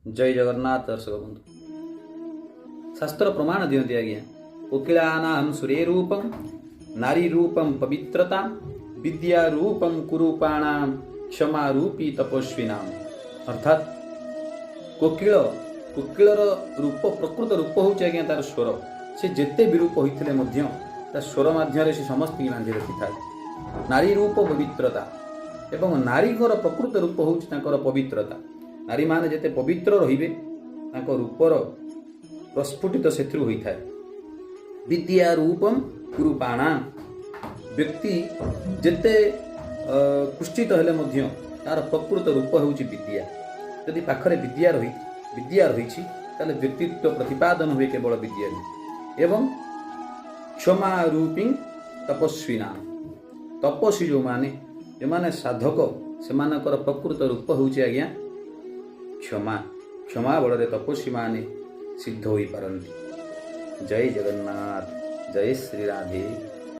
जय जगन्नाथ दर्शक बंधु। शास्त्र प्रमाण दियंती आज्ञा कोकिलानां सूर्य रूपम नारी रूपम पवित्रता विद्या रूपम कुरूपाणां क्षमा रूपी तपस्विनाम। अर्थात कोकिल कोकिलर रूप प्रकृत रूप होउछि आज्ञा तार स्वर। से जेते विरूप होइथिले मध्य ता स्वर माध्यम से समस्त बांधि रखि थाए। नारी रूप पवित्रता एवं नारीकर प्रकृत रूप होउछि तांकर पवित्रता। नारी माने जेते पवित्र रहिबे तांको रूपर प्रस्फुटित सेत्रु होइथाए। विद्या रूपम कुरूपाणा व्यक्ति जेते कुष्ठित हेले मध्य तार प्रकृत रूप होउछि विद्या। यदि पाखरे विद्या रहिछि ताले व्यक्तित्व प्रतिपादन हुए केवल विद्या एवं क्षमा रूपी तपस्विना। तपस्वी जो माने एमाने साधक सेमानकर प्रकृत रूप होउछि आज्ञा क्षमा। क्षमा बଳରେ तपस्वी माने सिद्ध होई पारंती। जय जगन्नाथ, जय श्री राधे।